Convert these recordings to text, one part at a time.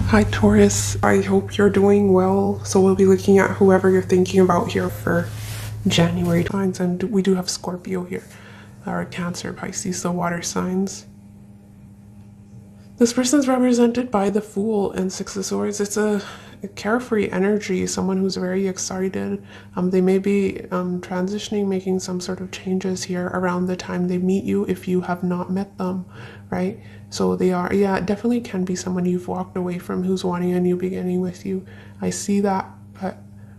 Hi Taurus, I hope you're doing well. So we'll be looking at whoever you're thinking about here for January signs, and we do have Scorpio here, or Cancer, Pisces, so water signs. This person's represented by the Fool and Six of Swords. It's a carefree energy, someone who's very excited. They may be transitioning, making some sort of changes here around the time they meet you if you have not met them, right? So they are, yeah, it definitely can be someone you've walked away from who's wanting a new beginning with you. I see that, but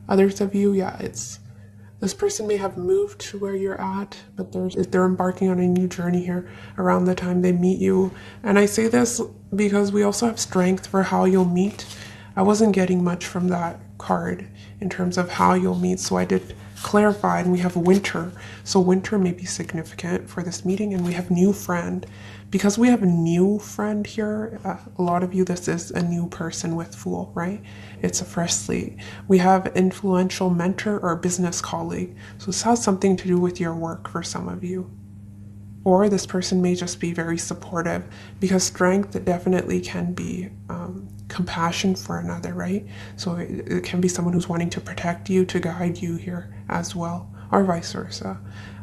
others of you, yeah, this person may have moved to where you're at, but they're embarking on a new journey here around the time they meet you. And I say this because we also have strength for how you'll meet. I wasn't getting much from that card in terms of how you'll meet, so I did clarify, and we have winter. So winter may be significant for this meeting, and we have new friend. Because we have a new friend here, a lot of you, this is a new person with Fool, right? It's a fresh slate. We have influential mentor or business colleague. So this has something to do with your work for some of you. Or this person may just be very supportive, because strength definitely can be compassion for another, right? So it can be someone who's wanting to protect you, to guide you here as well, or vice versa.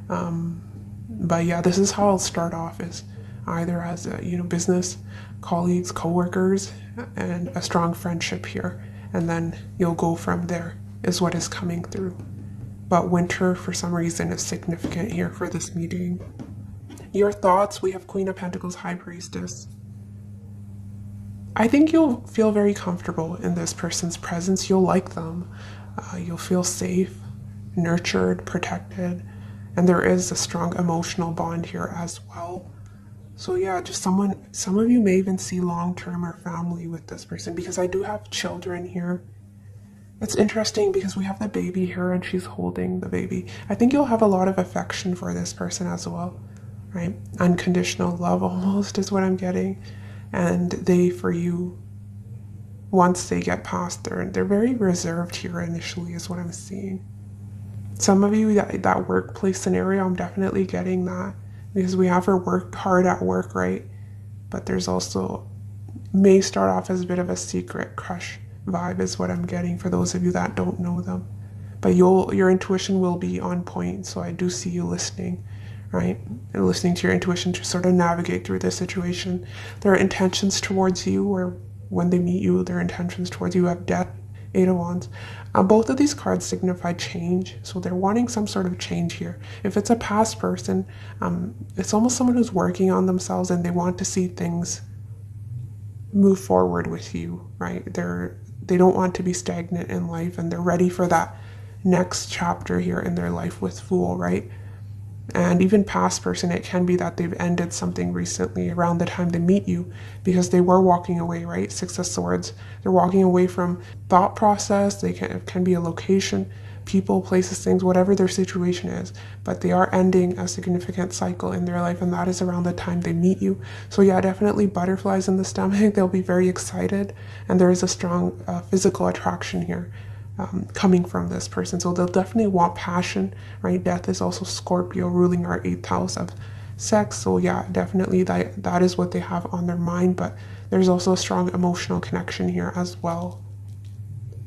But yeah, this is how I'll start off, is either as business colleagues, co-workers, and a strong friendship here, and then you'll go from there is what is coming through. But winter for some reason is significant here for this meeting. Your thoughts, we have Queen of Pentacles, High Priestess. I think you'll feel very comfortable in this person's presence. You'll like them. You'll feel safe, nurtured, protected, and there is a strong emotional bond here as well. So yeah, just some of you may even see long-term or family with this person, because I do have children here. It's interesting because we have the baby here and she's holding the baby. I think you'll have a lot of affection for this person as well, right? Unconditional love almost is what I'm getting. And they, for you, once they get past they're very reserved here initially is what I'm seeing. Some of you, that workplace scenario, I'm definitely getting that. Because we have her work hard at work, right? But there's also, may start off as a bit of a secret crush vibe is what I'm getting for those of you that don't know them. But your intuition will be on point, so I do see you listening, right? And listening to your intuition to sort of navigate through this situation. There are intentions towards you, or when they meet you, their intentions towards you. Have Death, Eight of Wands. Both of these cards signify change, so they're wanting some sort of change here. If it's a past person, it's almost someone who's working on themselves and they want to see things move forward with you, right? They don't want to be stagnant in life, and they're ready for that next chapter here in their life with Fool, right? And even past person, it can be that they've ended something recently around the time they meet you, because they were walking away, right? Six of Swords. They're walking away from thought process. It can be a location, people, places, things, whatever their situation is. But they are ending a significant cycle in their life, and that is around the time they meet you. So yeah, definitely butterflies in the stomach. They'll be very excited, and there is a strong physical attraction here. Coming from this person. So they'll definitely want passion, right? Death is also Scorpio, ruling our 8th house of sex. So yeah, definitely that is what they have on their mind, but there's also a strong emotional connection here as well.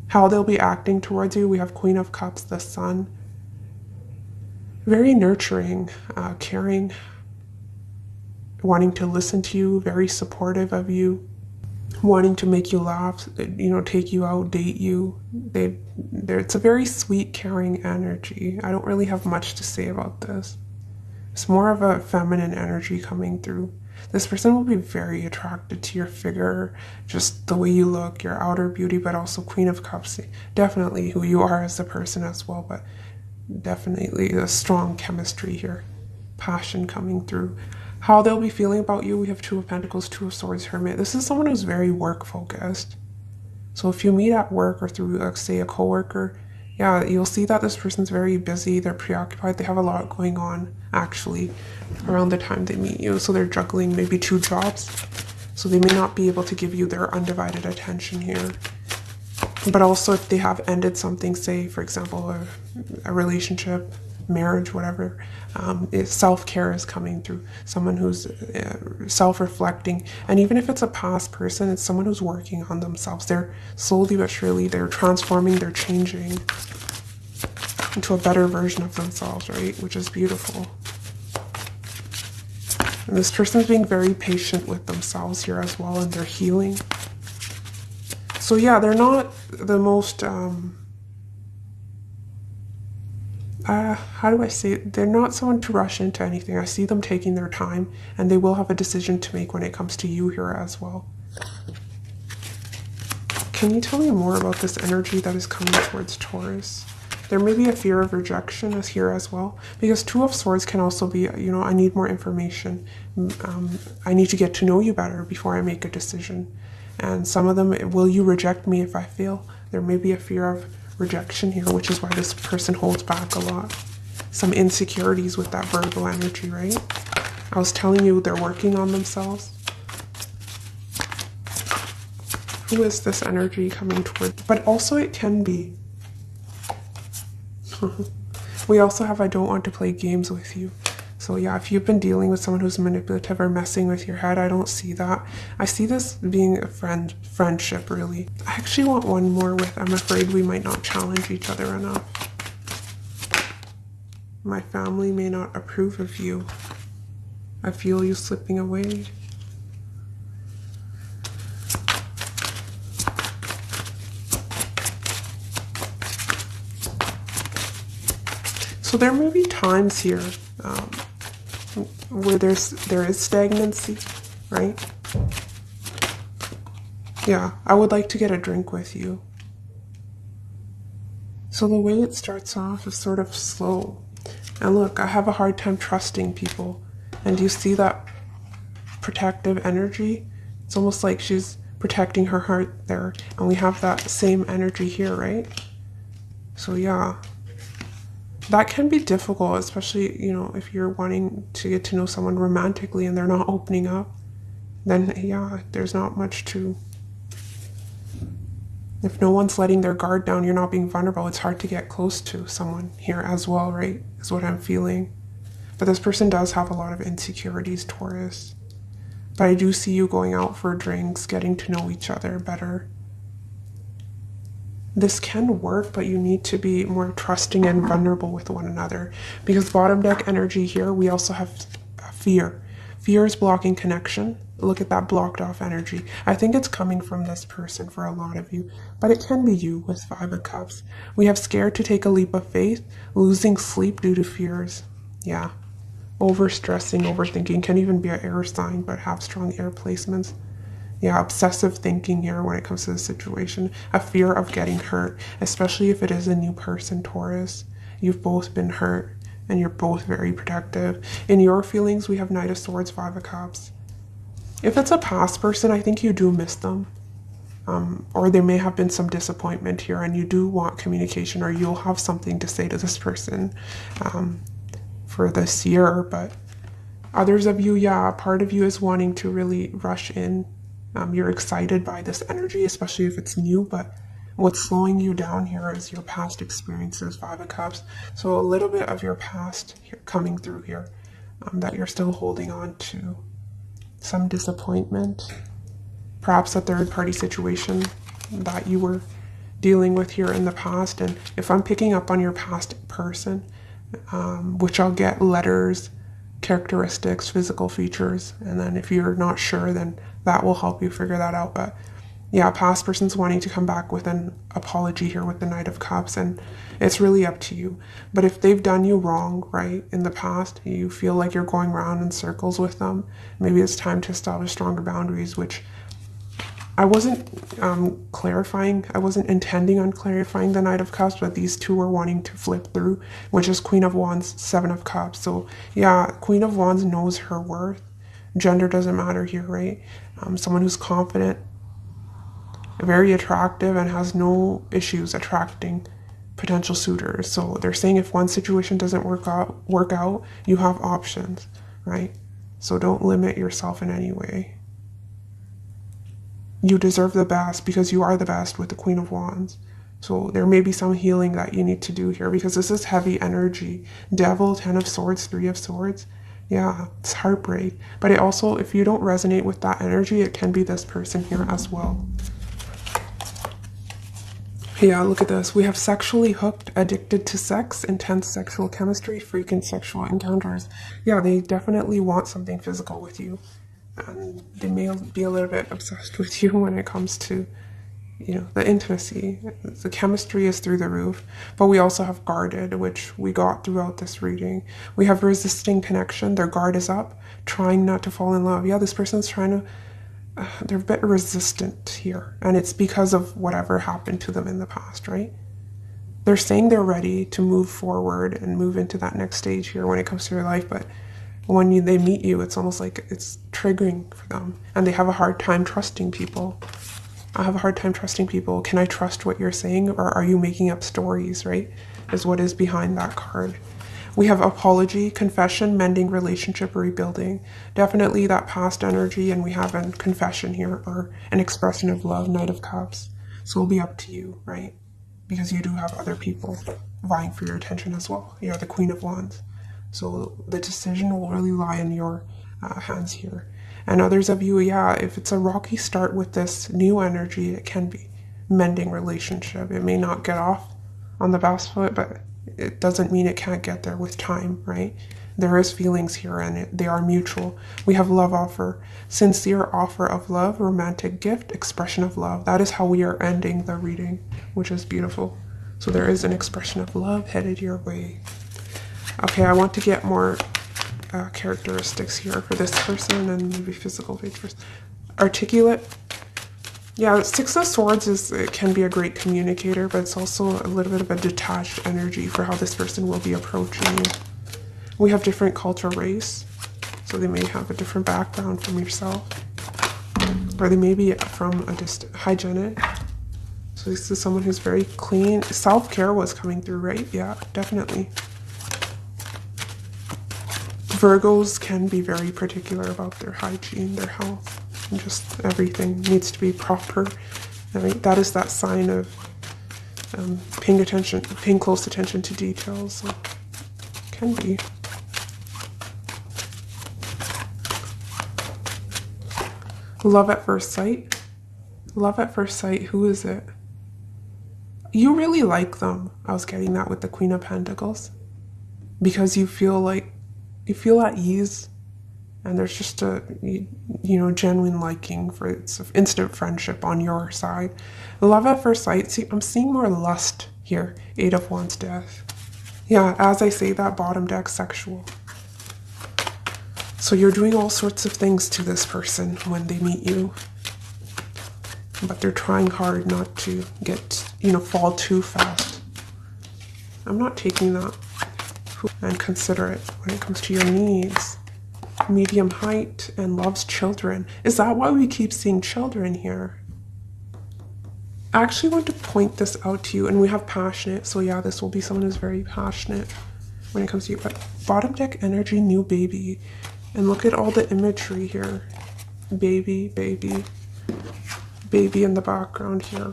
How they'll be acting towards you, we have Queen of Cups, the Sun. Very nurturing, caring, wanting to listen to you, very supportive of you, wanting to make you laugh, take you out, date you. It's a very sweet, caring energy. I don't really have much to say about this. It's more of a feminine energy coming through. This person will be very attracted to your figure, just the way you look, your outer beauty, but also Queen of Cups, definitely who you are as a person as well, but definitely a strong chemistry here, passion coming through. How they'll be feeling about you, we have Two of Pentacles, Two of Swords, Hermit. This is someone who's very work focused. So if you meet at work or through, say, a coworker, yeah, you'll see that this person's very busy, they're preoccupied, they have a lot going on, actually, around the time they meet you. So they're juggling maybe 2 jobs. So they may not be able to give you their undivided attention here. But also if they have ended something, say, for example, a relationship, marriage, whatever. Self-care is coming through. Someone who's self-reflecting. And even if it's a past person, it's someone who's working on themselves. They're slowly but surely, they're transforming, they're changing into a better version of themselves, right? Which is beautiful. And this person's being very patient with themselves here as well, and they're healing. So yeah, they're not the most, how do I say it? They're not someone to rush into anything. I see them taking their time, and they will have a decision to make when it comes to you here as well. Can you tell me more about this energy that is coming towards Taurus? There may be a fear of rejection is here as well, because Two of Swords can also be, you know, I need more information. I need to get to know you better before I make a decision. And some of them, will you reject me if I fail? There may be a fear of rejection here, which is why this person holds back a lot. Some insecurities with that Virgo energy, right? I was telling you they're working on themselves. Who is this energy coming toward? But also it can be. We also have I don't want to play games with you. So yeah, if you've been dealing with someone who's manipulative or messing with your head, I don't see that. I see this being a friendship, really. I actually want one more with, I'm afraid we might not challenge each other enough. My family may not approve of you. I feel you slipping away. So there may be times here where there is stagnancy, right? Yeah, I would like to get a drink with you. So the way it starts off is sort of slow. And look, I have a hard time trusting people. And do you see that protective energy? It's almost like she's protecting her heart there. And we have that same energy here, right? So yeah. That can be difficult, especially, you know, if you're wanting to get to know someone romantically and they're not opening up, then yeah, there's not much to, if no one's letting their guard down, you're not being vulnerable, it's hard to get close to someone here as well, right? Is what I'm feeling. But this person does have a lot of insecurities, Taurus. But I do see you going out for drinks, getting to know each other better. This can work, but you need to be more trusting and vulnerable with one another. Because bottom deck energy here, we also have fear. Fear is blocking connection. Look at that blocked off energy. I think it's coming from this person for a lot of you, but it can be you with Five of Cups. We have scared to take a leap of faith, losing sleep due to fears. Yeah. Overstressing, overthinking, can even be an air sign, but have strong air placements. Yeah, obsessive thinking here when it comes to the situation. A fear of getting hurt, especially if it is a new person, Taurus. You've both been hurt and you're both very protective. In your feelings, we have Knight of Swords, Five of Cups. If it's a past person, I think you do miss them. Or there may have been some disappointment here and you do want communication, or you'll have something to say to this person for this year. But others of you, yeah, part of you is wanting to really rush in. You're excited by this energy, especially if it's new, but what's slowing you down here is your past experiences, Five of Cups. So a little bit of your past here, coming through here, that you're still holding on to. Some disappointment, perhaps a third-party situation that you were dealing with here in the past. And if I'm picking up on your past person, which I'll get letters, characteristics, physical features, and then if you're not sure, then that will help you figure that out. But yeah, past person's wanting to come back with an apology here with the Knight of Cups, and it's really up to you. But if they've done you wrong, right, in the past, you feel like you're going around in circles with them, maybe it's time to establish stronger boundaries, which I wasn't clarifying. I wasn't intending on clarifying the Knight of Cups, but these two were wanting to flip through, which is Queen of Wands, Seven of Cups. So yeah, Queen of Wands knows her worth. Gender doesn't matter here, right? Someone who's confident, very attractive, and has no issues attracting potential suitors. So they're saying if one situation doesn't work out, you have options, right? So don't limit yourself in any way. You deserve the best because you are the best with the Queen of Wands. So there may be some healing that you need to do here because this is heavy energy. Devil, 10 of Swords, 3 of Swords. Yeah, it's heartbreak. But it also, if you don't resonate with that energy, it can be this person here as well. Yeah, look at this. We have sexually hooked, addicted to sex, intense sexual chemistry, frequent sexual encounters. Yeah, they definitely want something physical with you. And they may be a little bit obsessed with you when it comes to, you know, the intimacy. The chemistry is through the roof. But we also have guarded, which we got throughout this reading. We have resisting connection. Their guard is up, trying not to fall in love. Yeah, this person's trying to, they're a bit resistant here. And it's because of whatever happened to them in the past, right? They're saying they're ready to move forward and move into that next stage here when it comes to your life. But when they meet you, it's almost like it's triggering for them. And they have a hard time trusting people. I have a hard time trusting people. Can I trust what you're saying, or are you making up stories, right? Is what is behind that card. We have apology, confession, mending, relationship, rebuilding. Definitely that past energy, and we have a confession here, or an expression of love, Knight of Cups. So it'll be up to you, right? Because you do have other people vying for your attention as well. You're the Queen of Wands. So the decision will really lie in your hands here. And others of you, yeah, if it's a rocky start with this new energy, it can be mending relationship. It may not get off on the best foot, but it doesn't mean it can't get there with time, right? There is feelings here, and they are mutual. We have love offer, sincere offer of love, romantic gift, expression of love. That is how we are ending the reading, which is beautiful. So there is an expression of love headed your way. Okay, I want to get more characteristics here for this person, and maybe physical features. Articulate. Yeah, 6 of Swords it can be a great communicator, but it's also a little bit of a detached energy for how this person will be approaching you. We have different cultural race, so they may have a different background from yourself, or they may be from a distant hygienic. So this is someone who's very clean. Self-care was coming through, right? Yeah, definitely. Virgos can be very particular about their hygiene, their health, and just everything needs to be proper. Right? That is that sign of paying close attention to details. So can be. Love at first sight. Love at first sight. Who is it? You really like them. I was getting that with the Queen of Pentacles, because you feel at ease, and there's just a genuine liking for it's instant friendship on your side. Love at first sight. See, I'm seeing more lust here. 8 of Wands, Death. Yeah, as I say that, bottom deck, sexual. So you're doing all sorts of things to this person when they meet you, but they're trying hard not to get, fall too fast. I'm not taking that. And considerate when it comes to your needs. Medium height and loves children. Is that why we keep seeing children here? I actually want to point this out to you, and we have passionate. So yeah, this will be someone who's very passionate when it comes to you. But bottom deck energy, new baby. And look at all the imagery here. Baby, baby, baby in the background here.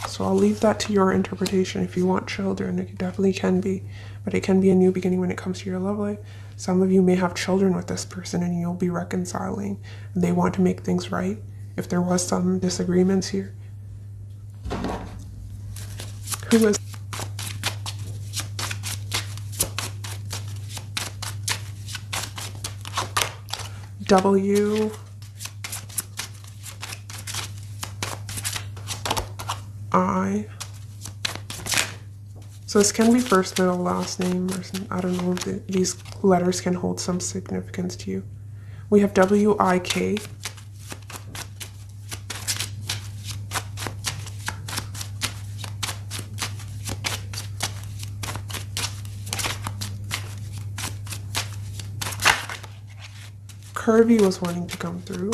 So I'll leave that to your interpretation. If you want children, it definitely can be. But it can be a new beginning when it comes to your love life. Some of you may have children with this person, and you'll be reconciling. And they want to make things right. If there was some disagreements here. Who is... W... I... So this can be first, middle, last name, or some, I don't know, these letters can hold some significance to you. We have W-I-K. Curvy was wanting to come through.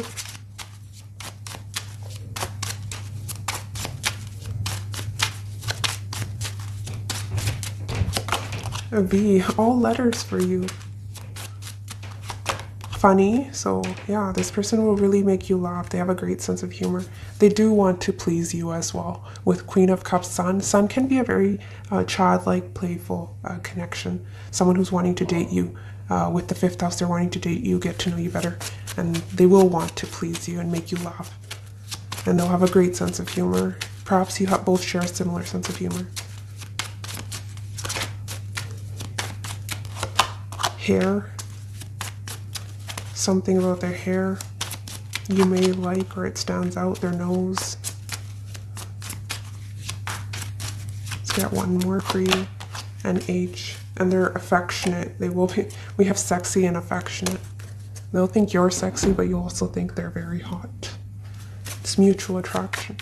A V, all letters for you. funny. So yeah, this person will really make you laugh. They have a great sense of humor. They do want to please you as well. With Queen of Cups, Sun can be a very childlike, playful connection. Someone who's wanting to date you. With the 5th house, they're wanting to date you, get to know you better, and they will want to please you and make you laugh. And they'll have a great sense of humor. Perhaps you both share a similar sense of humor. Hair. Something about their hair you may like, or it stands out. Their nose. Let's get one more for you. And H. And they're affectionate. They will be. We have sexy and affectionate. They'll think you're sexy, but you also think they're very hot. It's mutual attraction.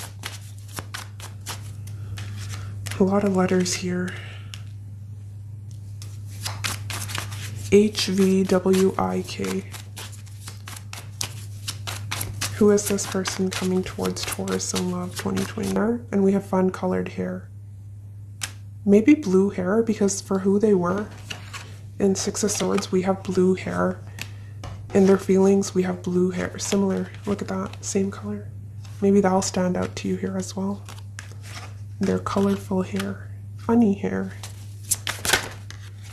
A lot of letters here. HVWIK. Who is this person coming towards Taurus in love 2020? And we have fun colored hair. Maybe blue hair, because for who they were. In 6 of Swords, we have blue hair. In their feelings, we have blue hair. Similar. Look at that. Same color. Maybe that'll stand out to you here as well. Their colorful hair. Funny hair.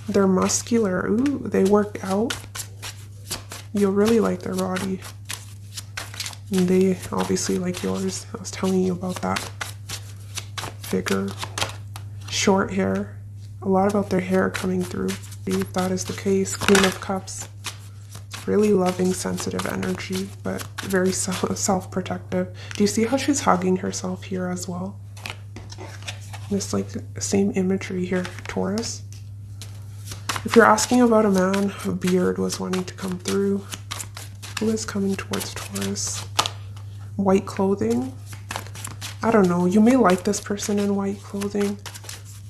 They're muscular. Ooh, they work out. You'll really like their body. And they obviously like yours. I was telling you about that. Figure. Short hair. A lot about their hair coming through. If that is the case. Queen of Cups. Really loving, sensitive energy, but very self-protective. Do you see how she's hugging herself here as well? This like same imagery here, Taurus. If you're asking about a man, a beard was wanting to come through. Who is coming towards Taurus? White clothing. I don't know. You may like this person in white clothing.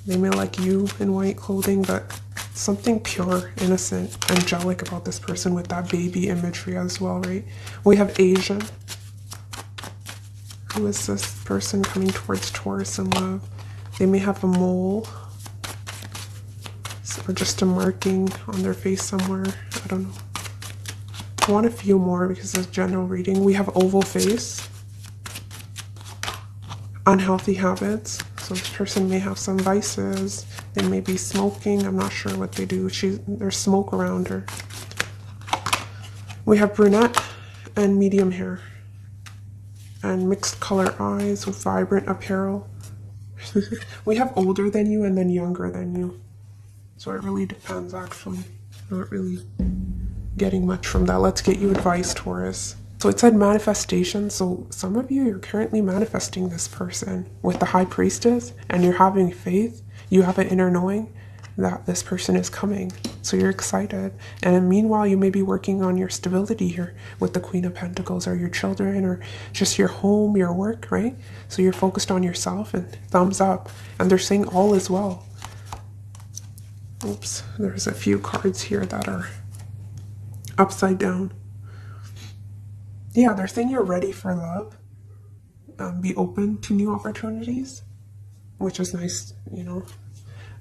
They may like you in white clothing, but something pure, innocent, angelic about this person with that baby imagery as well, right? We have Asian. Who is this person coming towards Taurus in love? They may have a mole. Or just a marking on their face somewhere. I don't know. I want a few more because it's general reading. We have oval face. Unhealthy habits. So this person may have some vices. They may be smoking. I'm not sure what they do. There's smoke around her. We have brunette and medium hair. And mixed color eyes with vibrant apparel. We have older than you and then younger than you. So it really depends, actually. Not really getting much from that. Let's get you advice, Taurus. So it said manifestation. So some of you, you're currently manifesting this person with the High Priestess, and you're having faith. You have an inner knowing that this person is coming. So you're excited. And meanwhile, you may be working on your stability here with the Queen of Pentacles, or your children, or just your home, your work, right? So you're focused on yourself, and thumbs up. And they're saying all is well. Oops, there's a few cards here that are upside down. Yeah, they're saying you're ready for love. Be open to new opportunities, which is nice, you know.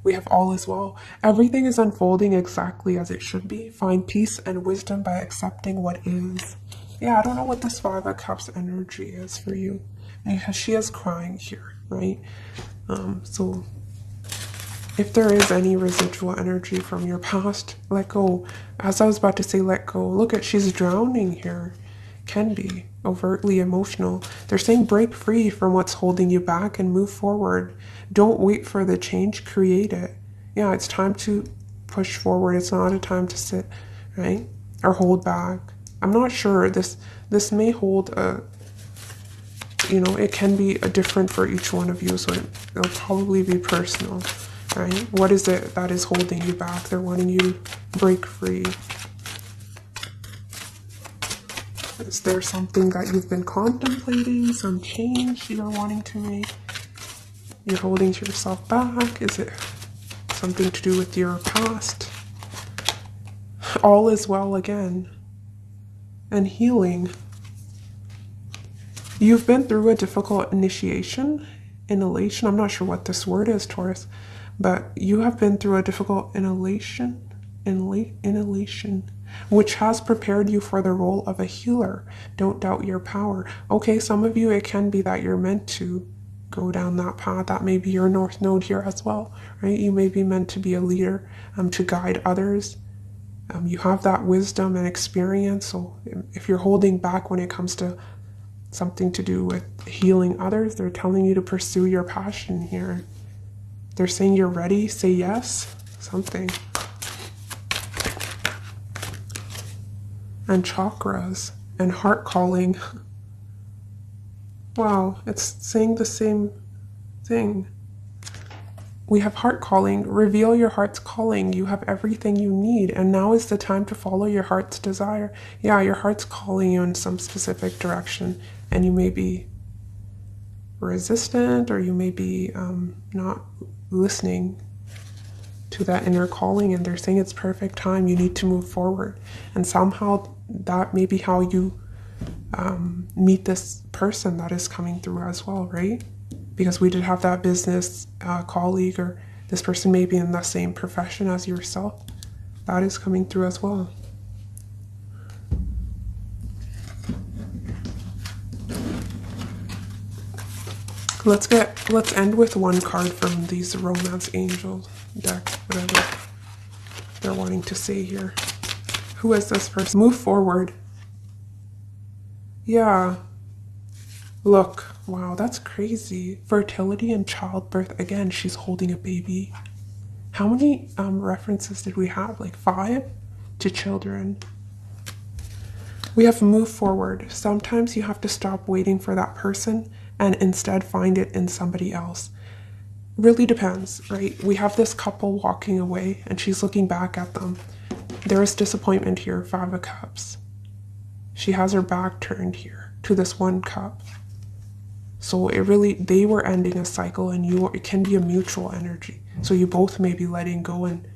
We have all is well. Everything is unfolding exactly as it should be. Find peace and wisdom by accepting what is. Yeah, I don't know what this 5 of Cups energy is for you. Because she is crying here, right? So if there is any residual energy from your past, let go. As I was about to say, let go. Look at, she's drowning here. Can be overtly emotional. They're saying break free from what's holding you back and move forward. Don't wait for the change, create it. Yeah, it's time to push forward. It's not a time to sit, right? Or hold back. I'm not sure. This may hold a, you know, it can be a different for each one of you, so it'll probably be personal, right? What is it that is holding you back? They're wanting you to break free. Is there something that you've been contemplating, some change you're wanting to make? You're holding yourself back? Is it something to do with your past? All is well again. And healing. You've been through a difficult initiation, inhalation. I'm not sure what this word is, Taurus, but you have been through a difficult inhalation. which has prepared you for the role of a healer. Don't doubt your power. Okay, some of you, it can be that you're meant to go down that path. That may be your North Node here as well, right? You may be meant to be a leader, to guide others. You have that wisdom and experience. So if you're holding back when it comes to something to do with healing others, they're telling you to pursue your passion here. They're saying you're ready, say yes, something. And chakras and heart calling. Wow, it's saying the same thing. We have heart calling. Reveal your heart's calling. You have everything you need, and now is the time to follow your heart's desire. Yeah, your heart's calling you in some specific direction, and you may be resistant, or you may be not listening to that inner calling, and they're saying it's perfect time. You need to move forward, and somehow that may be how you meet this person that is coming through as well, right? Because we did have that business colleague, or this person may be in the same profession as yourself. That is coming through as well. Let's end with one card from these romance angel deck, whatever they're wanting to say here. Who is this person? Move forward. Yeah. Look. Wow, that's crazy. Fertility and childbirth. Again, she's holding a baby. How many references did we have? Like 5 to children. We have move forward. Sometimes you have to stop waiting for that person and instead find it in somebody else. Really depends, right? We have this couple walking away and she's looking back at them. There is disappointment here, 5 of Cups. She has her back turned here to this 1 cup. So they were ending a cycle, and it can be a mutual energy. So you both may be letting go, and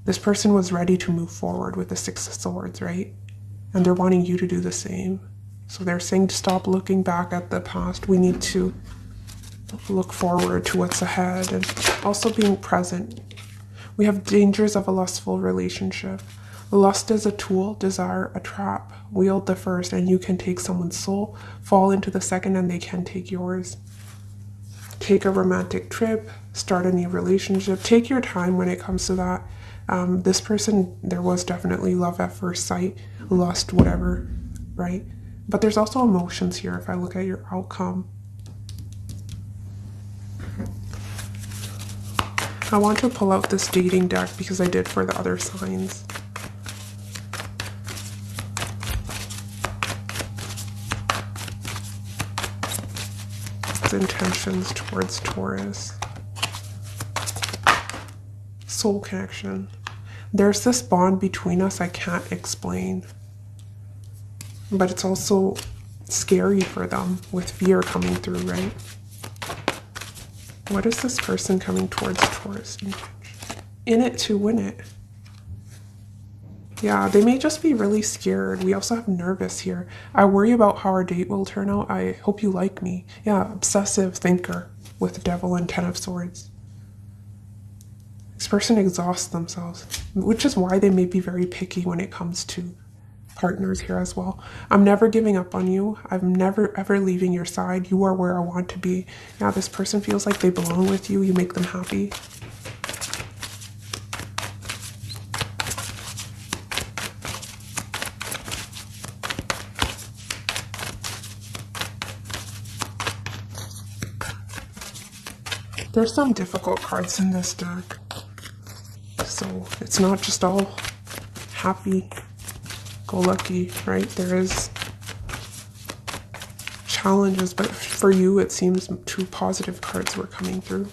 this person was ready to move forward with the 6 of Swords, right? And they're wanting you to do the same. So they're saying to stop looking back at the past. We need to look forward to what's ahead, and also being present. We have dangers of a lustful relationship. Lust is a tool, desire a trap. Wield the first and you can take someone's soul. Fall into the second and they can take yours. Take a romantic trip. Start a new relationship. Take your time when it comes to that. This person, there was definitely love at first sight, lust, whatever, right? But there's also emotions here if I look at your outcome. I want to pull out this dating deck because I did for the other signs. Intentions towards Taurus. Soul connection. There's this bond between us I can't explain. But it's also scary for them with fear coming through, right? What is this person coming towards Taurus? In it to win it. Yeah, they may just be really scared. We also have nervous here. I worry about how our date will turn out. I hope you like me. Yeah, obsessive thinker with Devil and 10 of Swords. This person exhausts themselves, which is why they may be very picky when it comes to partners here as well. I'm never giving up on you. I'm never ever leaving your side. You are where I want to be. Yeah, this person feels like they belong with you. You make them happy. There's some difficult cards in this deck, so it's not just all happy-go-lucky, right? There is challenges, but for you it seems 2 positive cards were coming through.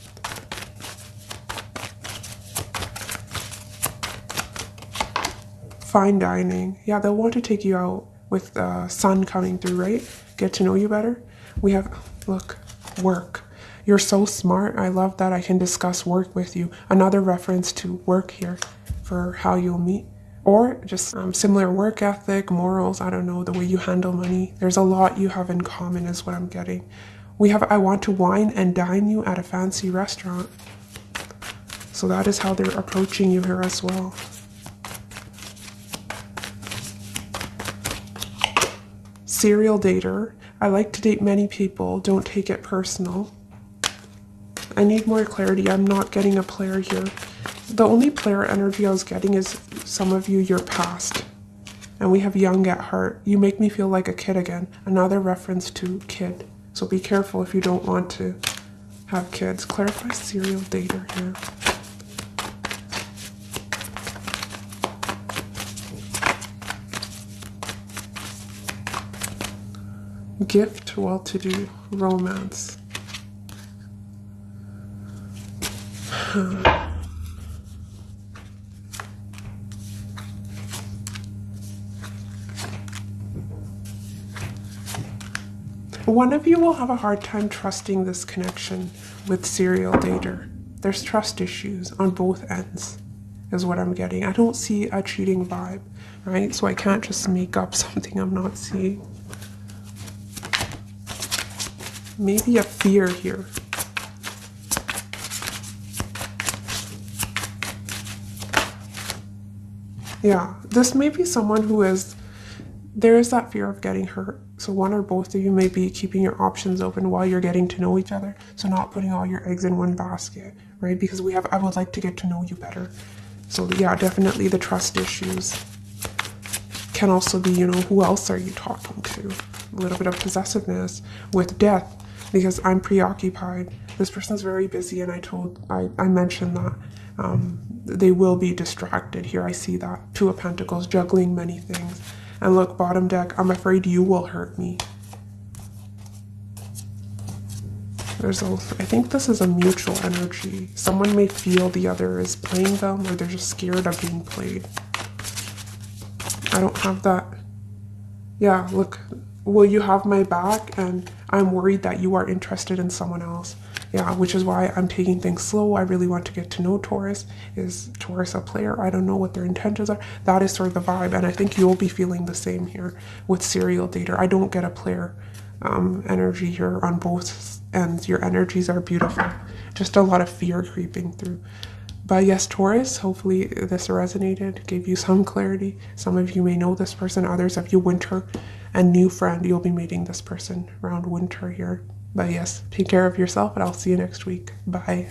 Fine dining. Yeah, they'll want to take you out with the sun coming through, right? Get to know you better. We have, look, work. You're so smart. I love that I can discuss work with you. Another reference to work here for how you'll meet. Or just similar work ethic, morals, I don't know, the way you handle money. There's a lot you have in common is what I'm getting. We have, I want to wine and dine you at a fancy restaurant. So that is how they're approaching you here as well. Serial dater. I like to date many people. Don't take it personal. I need more clarity. I'm not getting a player here. The only player energy I was getting is some of you, your past. And we have young at heart. You make me feel like a kid again. Another reference to kid. So be careful if you don't want to have kids. Clarify serial dater here. Gift, well-to-do, romance. One of you will have a hard time trusting this connection with serial dater. There's trust issues on both ends, is what I'm getting. I don't see a cheating vibe, right? So I can't just make up something I'm not seeing. Maybe a fear here. Yeah, this may be someone who is, there is that fear of getting hurt. So one or both of you may be keeping your options open while you're getting to know each other. So not putting all your eggs in one basket, right? Because I would like to get to know you better. So yeah, definitely the trust issues can also be, who else are you talking to? A little bit of possessiveness with death. Because I'm preoccupied. This person's very busy, and I mentioned that they will be distracted here. I see that. Two of Pentacles, juggling many things. And look, bottom deck, I'm afraid you will hurt me. I think this is a mutual energy. Someone may feel the other is playing them, or they're just scared of being played. I don't have that. Yeah, look. Will you have my back? And I'm worried that you are interested in someone else. Yeah, which is why I'm taking things slow. I really want to get to know Taurus. Is Taurus a player? I don't know what their intentions are. That is sort of the vibe. And I think you'll be feeling the same here with serial dater. I don't get a player energy here on both ends. Your energies are beautiful. Just a lot of fear creeping through. But yes, Taurus, hopefully this resonated, gave you some clarity. Some of you may know this person, others of you winter and new friend. You'll be meeting this person around winter here. But yes, take care of yourself, and I'll see you next week. Bye.